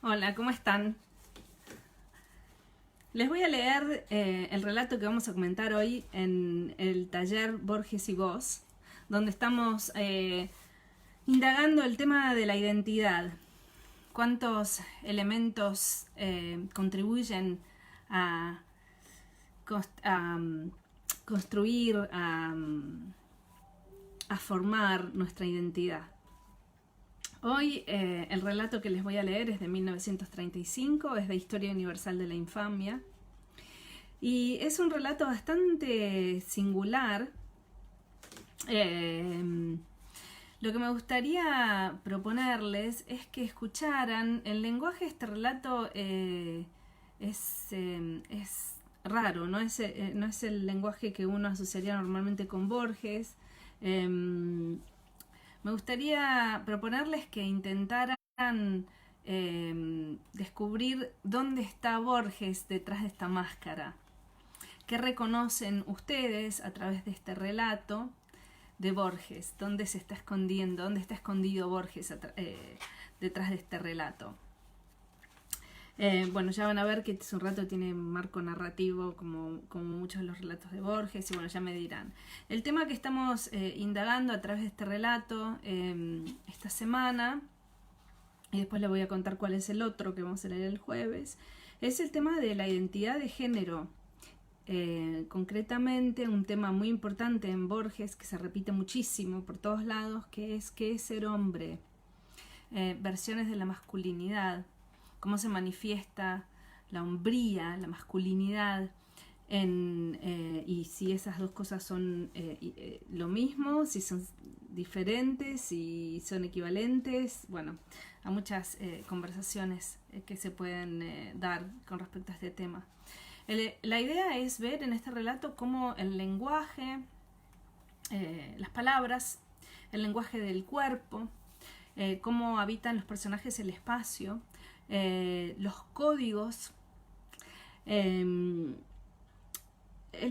Hola, ¿cómo están? Les voy a leer el relato que vamos a comentar hoy en el taller Borges y Vos, donde estamos indagando el tema de la identidad. ¿Cuántos elementos contribuyen a, construir, a formar nuestra identidad? Hoy el relato que les voy a leer es de 1935, es de Historia Universal de la Infamia, y es un relato bastante singular. Lo que me gustaría proponerles es que escucharan el lenguaje de este relato. Es raro, no es el lenguaje que uno asociaría normalmente con Borges. Me gustaría proponerles que intentaran descubrir dónde está Borges detrás de esta máscara. ¿Qué reconocen ustedes a través de este relato de Borges? ¿Dónde se está escondiendo? ¿Dónde está escondido Borges detrás de este relato? Bueno, ya van a ver que este relato tiene un marco narrativo como muchos de los relatos de Borges, y bueno, ya me dirán. El tema que estamos indagando a través de este relato esta semana, y después les voy a contar cuál es el otro que vamos a leer el jueves, es el tema de la identidad de género. Concretamente un tema muy importante en Borges que se repite muchísimo por todos lados, que es qué es ser hombre, versiones de la masculinidad, cómo se manifiesta la hombría, la masculinidad, y si esas dos cosas son lo mismo, si son diferentes, si son equivalentes. Bueno, hay muchas conversaciones que se pueden dar con respecto a este tema. La idea es ver en este relato cómo el lenguaje, las palabras, el lenguaje del cuerpo, cómo habitan los personajes el espacio, los códigos, el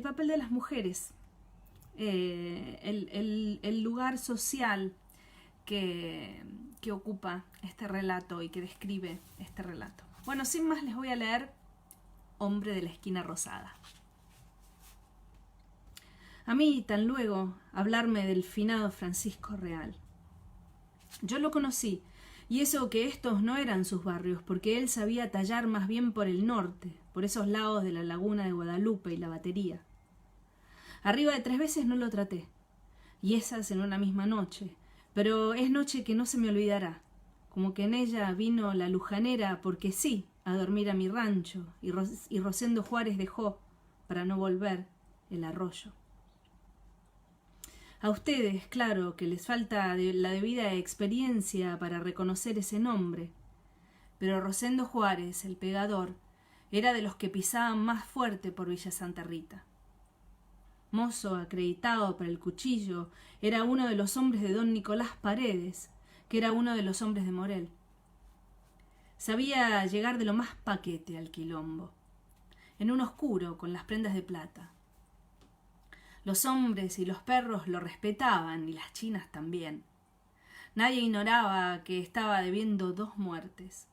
papel de las mujeres, el lugar social que ocupa este relato y que describe este relato. Bueno, sin más les voy a leer Hombre de la esquina rosada. A mí, tan luego, hablarme del finado Francisco Real. Yo lo conocí, y eso que estos no eran sus barrios, porque él sabía tallar más bien por el norte, por esos lados de la laguna de Guadalupe y la Batería. Arriba de 3 veces no lo traté, y esas en una misma noche, pero es noche que no se me olvidará, como que en ella vino la lujanera porque sí, a dormir a mi rancho, y Rosendo Juárez dejó, para no volver, el arroyo. A ustedes, claro, que les falta la debida experiencia para reconocer ese nombre, pero Rosendo Juárez, el pegador, era de los que pisaban más fuerte por Villa Santa Rita. Mozo acreditado para el cuchillo, era uno de los hombres de don Nicolás Paredes, que era uno de los hombres de Morel. Sabía llegar de lo más paquete al quilombo, en un oscuro con las prendas de plata. Los hombres y los perros lo respetaban, y las chinas también. Nadie ignoraba que estaba debiendo 2 muertes.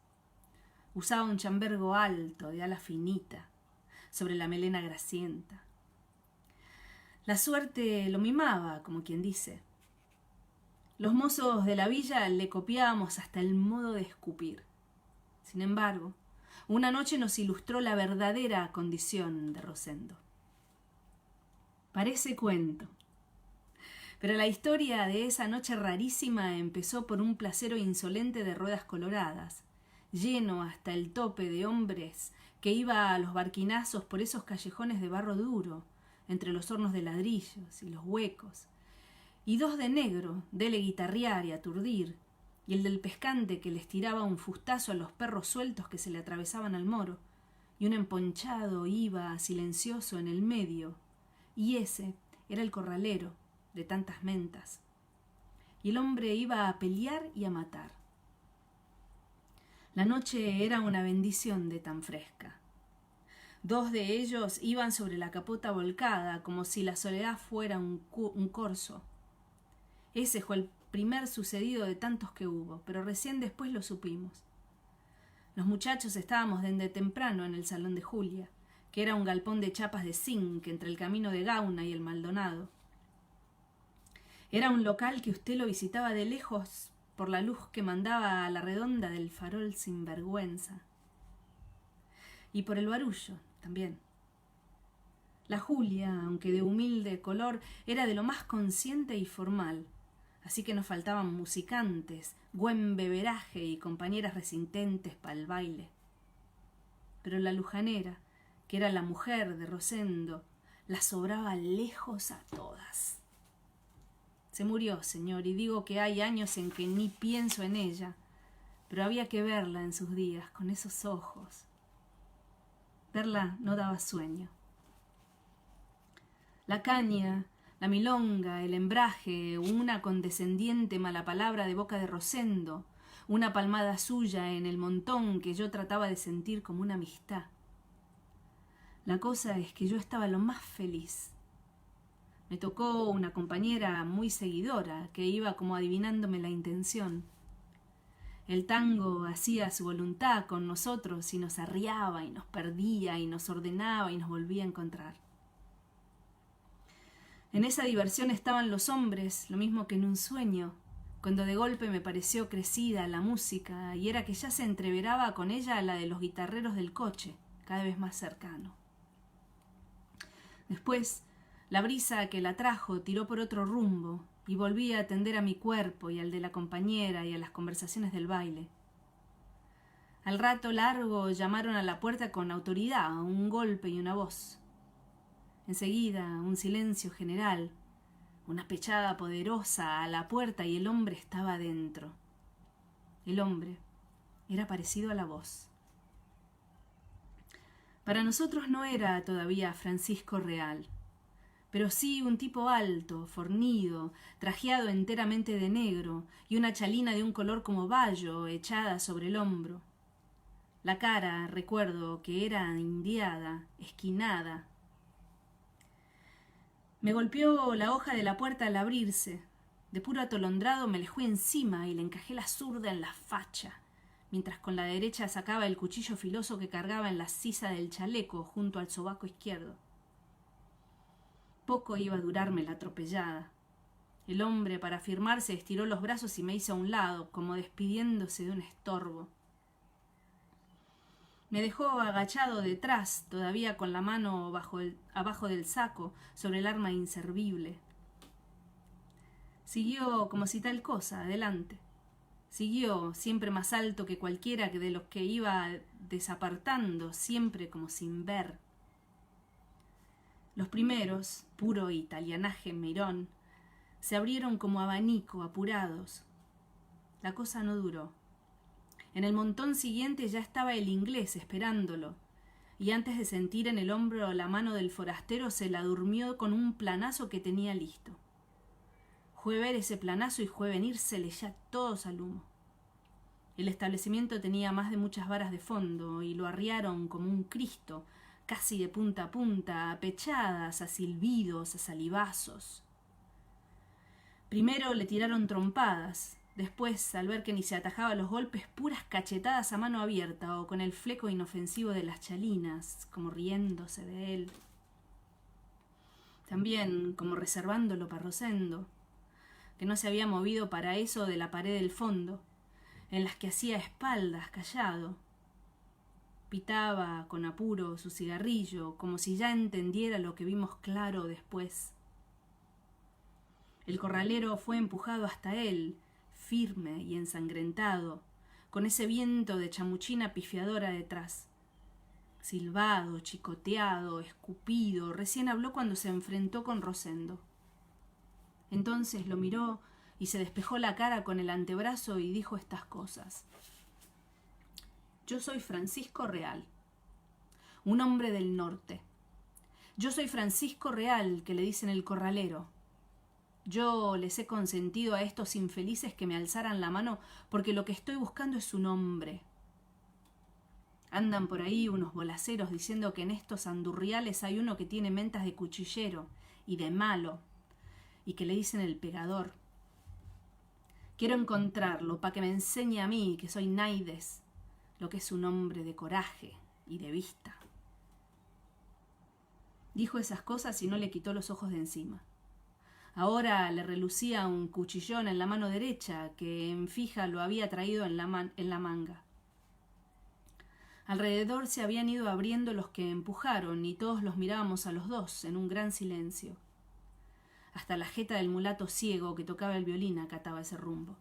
Usaba un chambergo alto, de ala finita, sobre la melena grasienta. La suerte lo mimaba, como quien dice. Los mozos de la villa le copiábamos hasta el modo de escupir. Sin embargo, una noche nos ilustró la verdadera condición de Rosendo. Parece cuento, pero la historia de esa noche rarísima empezó por un placero insolente de ruedas coloradas, lleno hasta el tope de hombres que iba a los barquinazos por esos callejones de barro duro, entre los hornos de ladrillos y los huecos, y 2 de negro, dele guitarrear y aturdir, y el del pescante que les tiraba un fustazo a los perros sueltos que se le atravesaban al moro, y un emponchado iba silencioso en el medio, y ese era el corralero de tantas mentas. Y el hombre iba a pelear y a matar. La noche era una bendición de tan fresca. 2 de ellos iban sobre la capota volcada, como si la soledad fuera un corso. Ese fue el primer sucedido de tantos que hubo, pero recién después lo supimos. Los muchachos estábamos desde temprano en el salón de Julia, que era un galpón de chapas de zinc entre el camino de Gauna y el Maldonado. Era un local que usted lo visitaba de lejos por la luz que mandaba a la redonda del farol sinvergüenza. Y por el barullo también. La Julia, aunque de humilde color, era de lo más consciente y formal, así que nos faltaban musicantes, buen beberaje y compañeras resistentes para el baile. Pero la lujanera, que era la mujer de Rosendo, la sobraba lejos a todas. Se murió, señor, y digo que hay años en que ni pienso en ella, pero había que verla en sus días, con esos ojos. Verla no daba sueño. La caña, la milonga, el embraje, una condescendiente mala palabra de boca de Rosendo, una palmada suya en el montón que yo trataba de sentir como una amistad. La cosa es que yo estaba lo más feliz. Me tocó una compañera muy seguidora que iba como adivinándome la intención. El tango hacía su voluntad con nosotros y nos arriaba y nos perdía y nos ordenaba y nos volvía a encontrar. En esa diversión estaban los hombres, lo mismo que en un sueño, cuando de golpe me pareció crecida la música y era que ya se entreveraba con ella la de los guitarreros del coche, cada vez más cercano. Después, la brisa que la trajo tiró por otro rumbo y volví a atender a mi cuerpo y al de la compañera y a las conversaciones del baile. Al rato largo llamaron a la puerta con autoridad, un golpe y una voz. Enseguida, un silencio general, una pechada poderosa a la puerta y el hombre estaba dentro. El hombre era parecido a la voz. Para nosotros no era todavía Francisco Real, pero sí un tipo alto, fornido, trajeado enteramente de negro y una chalina de un color como bayo echada sobre el hombro. La cara, recuerdo, que era indiada, esquinada. Me golpeó la hoja de la puerta al abrirse. De puro atolondrado me le fui encima y le encajé la zurda en la facha, mientras con la derecha sacaba el cuchillo filoso que cargaba en la sisa del chaleco junto al sobaco izquierdo. Poco iba a durarme la atropellada. El hombre, para afirmarse, estiró los brazos y me hizo a un lado, como despidiéndose de un estorbo. Me dejó agachado detrás, todavía con la mano abajo del saco, sobre el arma inservible. Siguió como si tal cosa, adelante. Siguió, siempre más alto que cualquiera de los que iba desapartando, siempre como sin ver. Los primeros, puro italianaje mirón, se abrieron como abanico, apurados. La cosa no duró. En el montón siguiente ya estaba el inglés esperándolo, y antes de sentir en el hombro la mano del forastero se la durmió con un planazo que tenía listo. Fue ver ese planazo y fue venírsele ya todos al humo. El establecimiento tenía más de muchas varas de fondo y lo arriaron como un Cristo, casi de punta a punta, a pechadas, a silbidos, a salivazos. Primero le tiraron trompadas. Después, al ver que ni se atajaba los golpes, puras cachetadas a mano abierta o con el fleco inofensivo de las chalinas, como riéndose de él. También como reservándolo para Rosendo, que no se había movido para eso de la pared del fondo, en las que hacía espaldas, callado. Pitaba con apuro su cigarrillo, como si ya entendiera lo que vimos claro después. El corralero fue empujado hasta él, firme y ensangrentado, con ese viento de chamuchina pifiadora detrás. Silbado, chicoteado, escupido, recién habló cuando se enfrentó con Rosendo. Entonces lo miró y se despejó la cara con el antebrazo y dijo estas cosas. Yo soy Francisco Real, un hombre del norte. Yo soy Francisco Real, que le dicen el corralero. Yo les he consentido a estos infelices que me alzaran la mano porque lo que estoy buscando es un hombre. Andan por ahí unos bolaceros diciendo que en estos andurriales hay uno que tiene mentas de cuchillero y de malo, y que le dicen el pegador. Quiero encontrarlo para que me enseñe a mí, que soy naides, lo que es un hombre de coraje y de vista. Dijo esas cosas y no le quitó los ojos de encima. Ahora le relucía un cuchillón en la mano derecha que en fija lo había traído en la manga. Alrededor se habían ido abriendo los que empujaron y todos los mirábamos a los dos en un gran silencio. Hasta la jeta del mulato ciego que tocaba el violín acataba ese rumbo.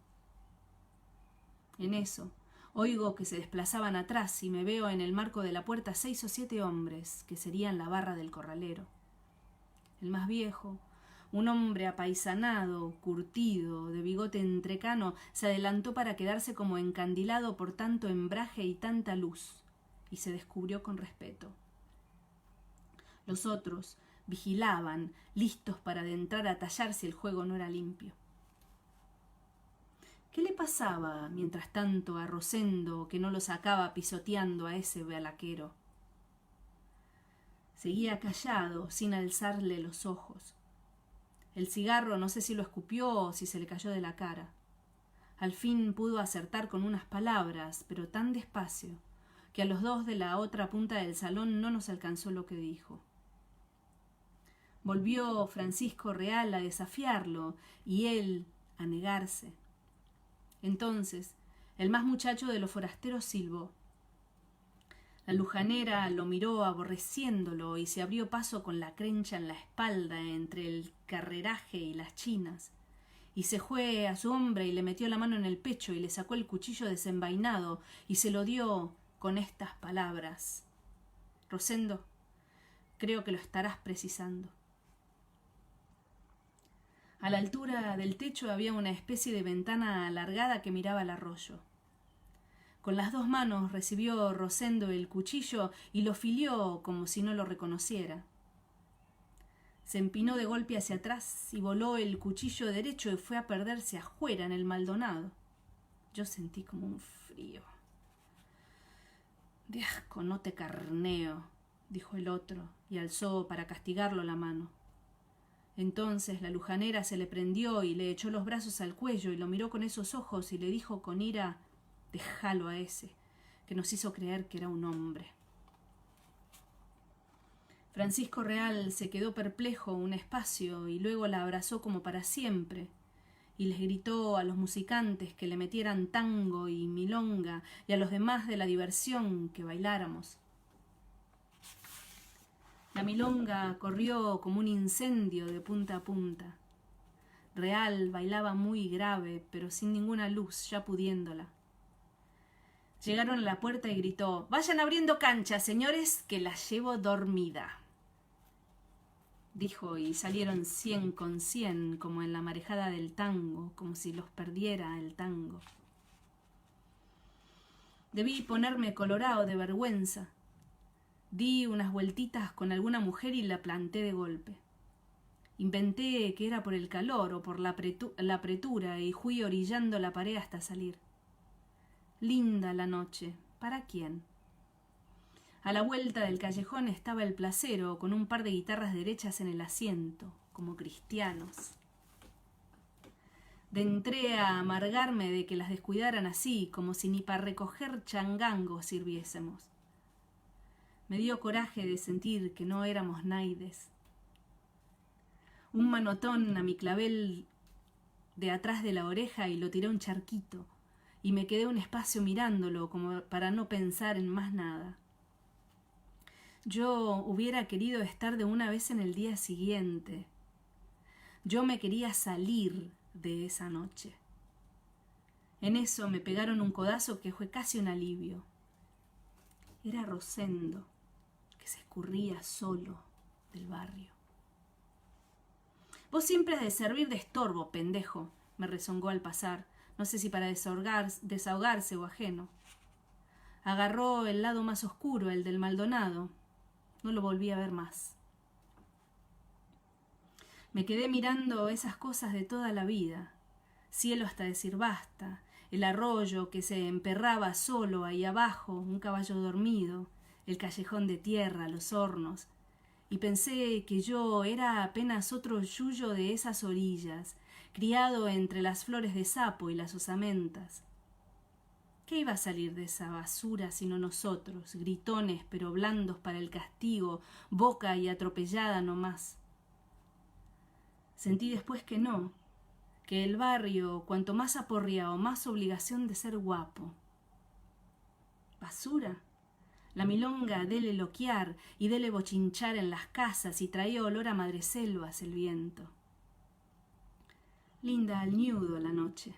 En eso, oigo que se desplazaban atrás y me veo en el marco de la puerta 6 o 7 hombres, que serían la barra del corralero. El más viejo, un hombre apaisanado, curtido, de bigote entrecano, se adelantó para quedarse como encandilado por tanto embraje y tanta luz, y se descubrió con respeto. Los otros vigilaban, listos para adentrar a tallar si el juego no era limpio. ¿Qué le pasaba, mientras tanto, a Rosendo, que no lo sacaba pisoteando a ese balaquero? Seguía callado, sin alzarle los ojos. El cigarro no sé si lo escupió o si se le cayó de la cara. Al fin pudo acertar con unas palabras, pero tan despacio, que a los dos de la otra punta del salón no nos alcanzó lo que dijo. Volvió Francisco Real a desafiarlo y él a negarse. Entonces, el más muchacho de los forasteros silbó. La lujanera lo miró aborreciéndolo y se abrió paso con la crencha en la espalda entre el carreraje y las chinas. Y se fue a su hombre y le metió la mano en el pecho y le sacó el cuchillo desenvainado y se lo dio con estas palabras: Rosendo, creo que lo estarás precisando. A la altura del techo había una especie de ventana alargada que miraba al arroyo. Con las 2 manos recibió Rosendo el cuchillo y lo filió como si no lo reconociera. Se empinó de golpe hacia atrás y voló el cuchillo derecho y fue a perderse afuera en el Maldonado. Yo sentí como un frío. De asco no te carneo, dijo el otro, y alzó para castigarlo la mano. Entonces la lujanera se le prendió y le echó los brazos al cuello y lo miró con esos ojos y le dijo con ira: déjalo a ese, que nos hizo creer que era un hombre. Francisco Real se quedó perplejo un espacio y luego la abrazó como para siempre y les gritó a los musicantes que le metieran tango y milonga y a los demás de la diversión que bailáramos. La milonga corrió como un incendio de punta a punta. Real bailaba muy grave, pero sin ninguna luz, ya pudiéndola. Llegaron a la puerta y gritó: «Vayan abriendo cancha, señores, que la llevo dormida», dijo, y salieron 100 con 100, como en la marejada del tango, como si los perdiera el tango. Debí ponerme colorado de vergüenza. Di unas vueltitas con alguna mujer y la planté de golpe. Inventé que era por el calor o por la apretura y fui orillando la pared hasta salir. Linda la noche. ¿Para quién? A la vuelta del callejón estaba el placero con un par de guitarras derechas en el asiento, como cristianos. Entré a amargarme de que las descuidaran así, como si ni para recoger changangos sirviésemos. Me dio coraje de sentir que no éramos naides. Un manotón a mi clavel de atrás de la oreja y lo tiré a un charquito, y me quedé un espacio mirándolo como para no pensar en más nada. Yo hubiera querido estar de una vez en el día siguiente. Yo me quería salir de esa noche. En eso me pegaron un codazo que fue casi un alivio. Era Rosendo, que se escurría solo del barrio. «Vos siempre has de servir de estorbo, pendejo», me rezongó al pasar, no sé si para desahogarse o ajeno. Agarró el lado más oscuro, el del Maldonado. No lo volví a ver más. Me quedé mirando esas cosas de toda la vida. Cielo hasta decir basta, el arroyo que se emperraba solo ahí abajo, un caballo dormido, el callejón de tierra, los hornos, y pensé que yo era apenas otro yuyo de esas orillas, criado entre las flores de sapo y las osamentas. ¿Qué iba a salir de esa basura sino nosotros, gritones pero blandos para el castigo, boca y atropellada no más? Sentí después que no, que el barrio, cuanto más aporreado, más obligación de ser guapo. ¿Basura? La milonga dele loquear y dele bochinchar en las casas y traía olor a madreselvas el viento. Linda al ñudo la noche.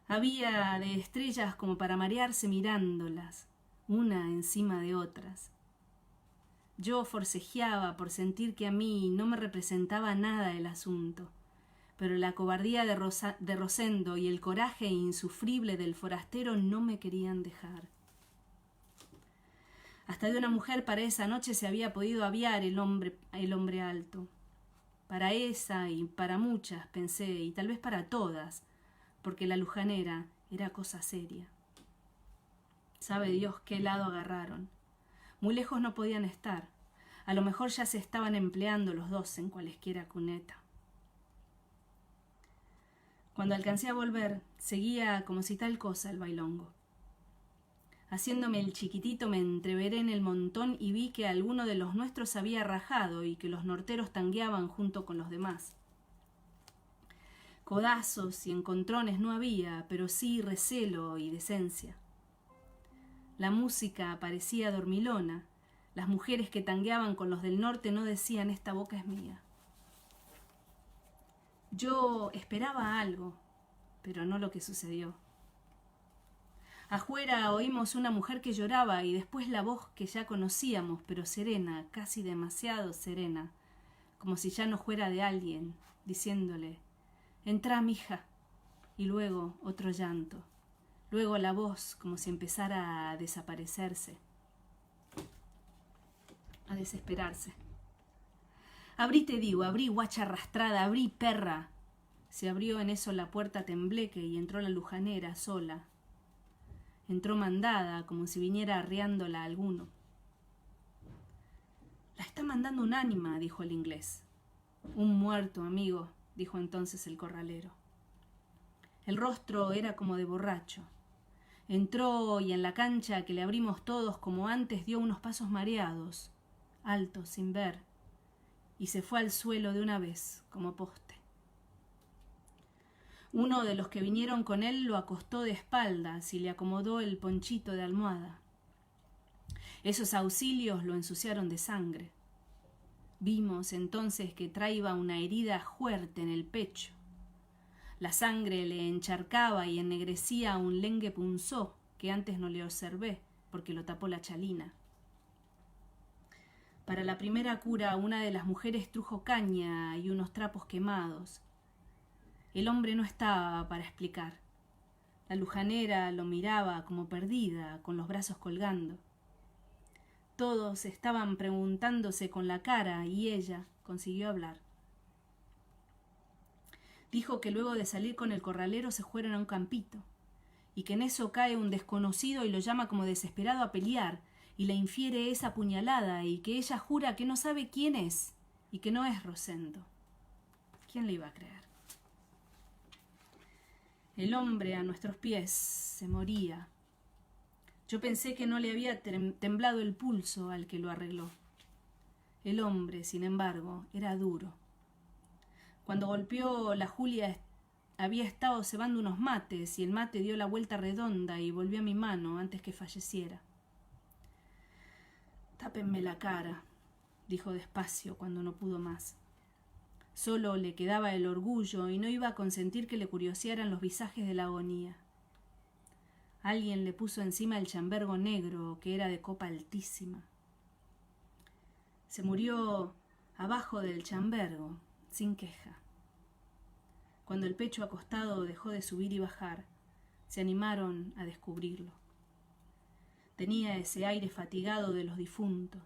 Había de estrellas como para marearse mirándolas, una encima de otras. Yo forcejeaba por sentir que a mí no me representaba nada el asunto, pero la cobardía de Rosendo y el coraje insufrible del forastero no me querían dejar. Hasta de una mujer para esa noche se había podido aviar el hombre alto. Para esa y para muchas, pensé, y tal vez para todas, porque la lujanera era cosa seria. Sabe Dios qué lado agarraron. Muy lejos no podían estar. A lo mejor ya se estaban empleando los dos en cualesquiera cuneta. Cuando alcancé a volver, seguía como si tal cosa el bailongo. Haciéndome el chiquitito me entreveré en el montón y vi que alguno de los nuestros había rajado y que los norteros tangueaban junto con los demás. Codazos y encontrones no había, pero sí recelo y decencia. La música parecía dormilona. Las mujeres que tangueaban con los del norte no decían «esta boca es mía». Yo esperaba algo, pero no lo que sucedió. Afuera oímos una mujer que lloraba y después la voz que ya conocíamos, pero serena, casi demasiado serena, como si ya no fuera de alguien, diciéndole «Entrá, mija», y luego otro llanto, luego la voz como si empezara a desaparecerse, a desesperarse. «Abrí, te digo, abrí, guacha arrastrada, abrí, perra». Se abrió en eso la puerta tembleque y entró la lujanera sola. Entró mandada, como si viniera arriándola a alguno. «La está mandando un ánima», dijo el inglés. «Un muerto, amigo», dijo entonces el corralero. El rostro era como de borracho. Entró y en la cancha que le abrimos todos como antes dio unos pasos mareados, altos, sin ver, y se fue al suelo de una vez, como poste. Uno de los que vinieron con él lo acostó de espaldas y le acomodó el ponchito de almohada. Esos auxilios lo ensuciaron de sangre. Vimos entonces que traía una herida fuerte en el pecho. La sangre le encharcaba y ennegrecía un lengue punzó que antes no le observé porque lo tapó la chalina. Para la primera cura una de las mujeres trujo caña y unos trapos quemados. El hombre no estaba para explicar. La lujanera lo miraba como perdida, con los brazos colgando. Todos estaban preguntándose con la cara y ella consiguió hablar. Dijo que luego de salir con el corralero se fueron a un campito y que en eso cae un desconocido y lo llama como desesperado a pelear y le infiere esa puñalada y que ella jura que no sabe quién es y que no es Rosendo. ¿Quién le iba a creer? El hombre a nuestros pies se moría. Yo pensé que no le había temblado el pulso al que lo arregló. El hombre, sin embargo, era duro. Cuando golpeó, la Julia había estado cebando unos mates y el mate dio la vuelta redonda y volvió a mi mano antes que falleciera. «Tápenme la cara», dijo despacio cuando no pudo más. Solo le quedaba el orgullo y no iba a consentir que le curiosearan los visajes de la agonía. Alguien le puso encima el chambergo negro, que era de copa altísima. Se murió abajo del chambergo, sin queja. Cuando el pecho acostado dejó de subir y bajar, se animaron a descubrirlo. Tenía ese aire fatigado de los difuntos.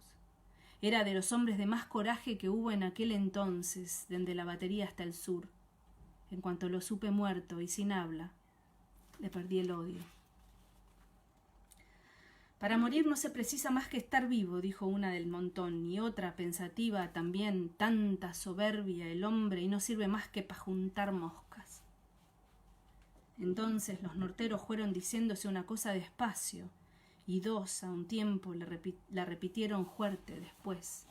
Era de los hombres de más coraje que hubo en aquel entonces, desde la batería hasta el sur. En cuanto lo supe muerto y sin habla, le perdí el odio. «Para morir no se precisa más que estar vivo», dijo una del montón, y otra, pensativa también, «tanta soberbia el hombre y no sirve más que para juntar moscas». Entonces los norteros fueron diciéndose una cosa despacio, y dos a un tiempo la repitieron fuerte después.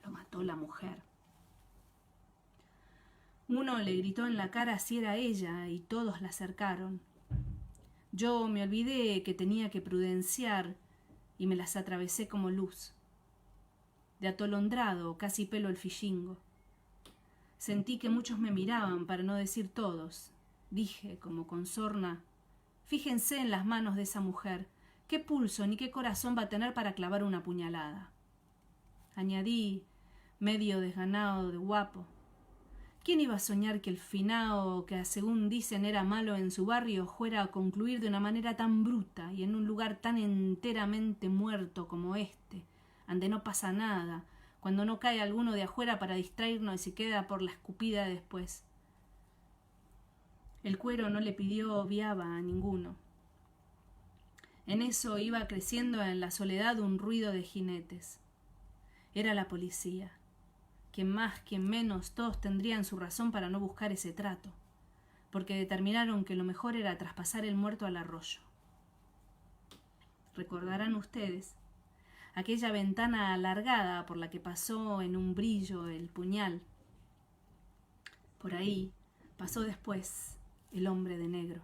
Lo mató la mujer. Uno le gritó en la cara si era ella, y todos la acercaron. Yo me olvidé que tenía que prudenciar, y me las atravesé como luz. De atolondrado, casi pelo el fillingo. Sentí que muchos me miraban, para no decir todos. Dije, como con sorna, fíjense en las manos de esa mujer, qué pulso ni qué corazón va a tener para clavar una puñalada. Añadí, medio desganado de guapo, ¿quién iba a soñar que el finao, que según dicen era malo en su barrio, fuera a concluir de una manera tan bruta y en un lugar tan enteramente muerto como este, ande no pasa nada, cuando no cae alguno de afuera para distraernos y se queda por la escupida después? El cuero no le pidió viaba a ninguno. En eso iba creciendo en la soledad un ruido de jinetes. Era la policía. Quien más, quien menos, todos tendrían su razón para no buscar ese trato, porque determinaron que lo mejor era traspasar el muerto al arroyo. Recordarán ustedes aquella ventana alargada por la que pasó en un brillo el puñal. Por ahí pasó después el hombre de negro.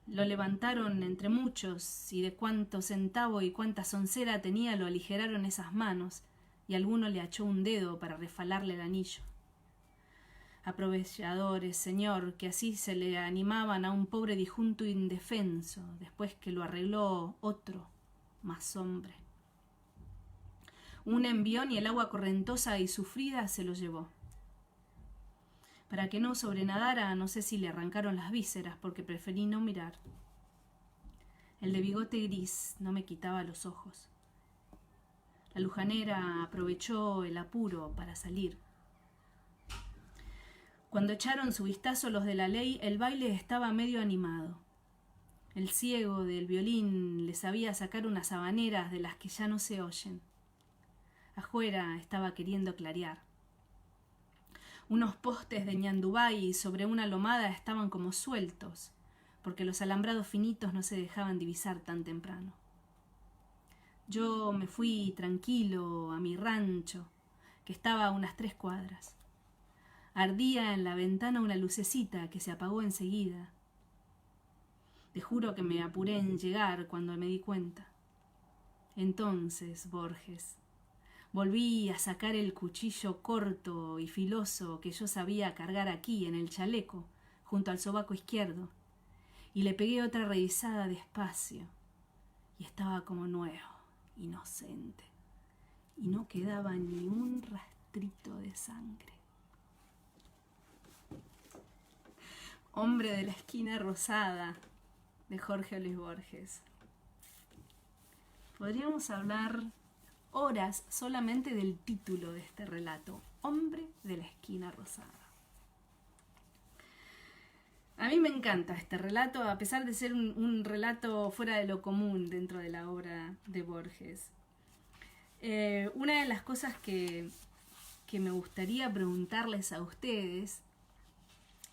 Lo levantaron entre muchos, y de cuánto centavo y cuánta soncera tenía lo aligeraron esas manos, y alguno le achó un dedo para refalarle el anillo. Aprovechadores, señor, que así se le animaban a un pobre disjunto indefenso, después que lo arregló otro, más hombre. Un envión y el agua correntosa y sufrida se lo llevó. Para que no sobrenadara, no sé si le arrancaron las vísceras, porque preferí no mirar. El de bigote gris no me quitaba los ojos. La lujanera aprovechó el apuro para salir. Cuando echaron su vistazo los de la ley, el baile estaba medio animado. El ciego del violín les sabía sacar unas habaneras de las que ya no se oyen. Afuera estaba queriendo clarear. Unos postes de ñandubay sobre una lomada estaban como sueltos, porque los alambrados finitos no se dejaban divisar tan temprano. Yo me fui tranquilo a mi rancho, que estaba a unas 3 cuadras. Ardía en la ventana una lucecita que se apagó enseguida. Te juro que me apuré en llegar cuando me di cuenta. Entonces, Borges, volví a sacar el cuchillo corto y filoso que yo sabía cargar aquí en el chaleco, junto al sobaco izquierdo, y le pegué otra revisada despacio, y estaba como nuevo, inocente, y no quedaba ni un rastrito de sangre. Hombre de la esquina rosada, de Jorge Luis Borges. Podríamos hablar horas solamente del título de este relato, Hombre de la esquina rosada. A mí me encanta este relato, a pesar de ser un relato fuera de lo común dentro de la obra de Borges. Una de las cosas que me gustaría preguntarles a ustedes,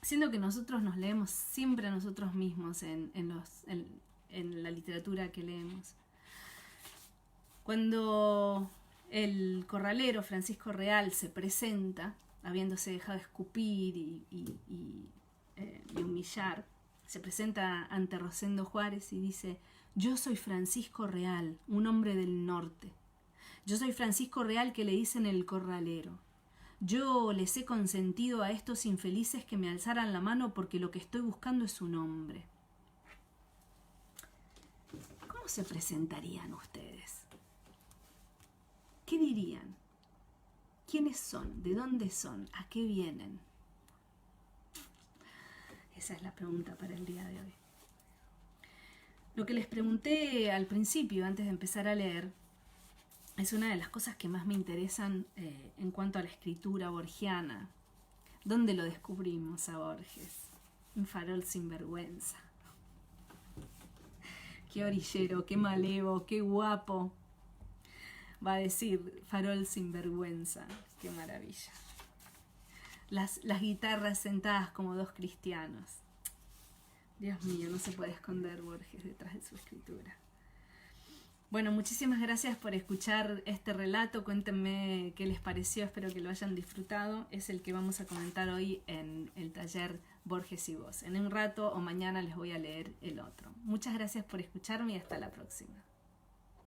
siendo que nosotros nos leemos siempre a nosotros mismos en la literatura que leemos, cuando el corralero Francisco Real se presenta, habiéndose dejado escupir y humillar, se presenta ante Rosendo Juárez y dice: yo soy Francisco Real, un hombre del norte. Yo soy Francisco Real, que le dicen el corralero. Yo les he consentido a estos infelices que me alzaran la mano porque lo que estoy buscando es un hombre. ¿Cómo se presentarían ustedes? ¿Qué dirían? ¿Quiénes son? ¿De dónde son? ¿A qué vienen? Esa es la pregunta para el día de hoy. Lo que les pregunté al principio, antes de empezar a leer, es una de las cosas que más me interesan en cuanto a la escritura borgiana. ¿Dónde lo descubrimos a Borges? Un farol sinvergüenza. Qué orillero, qué malevo, qué guapo. Va a decir farol sinvergüenza. Qué maravilla. Las guitarras sentadas como dos cristianos. Dios mío, no se puede esconder Borges detrás de su escritura. Bueno, muchísimas gracias por escuchar este relato. Cuéntenme qué les pareció, espero que lo hayan disfrutado. Es el que vamos a comentar hoy en el taller Borges y vos. En un rato o mañana les voy a leer el otro. Muchas gracias por escucharme y hasta la próxima.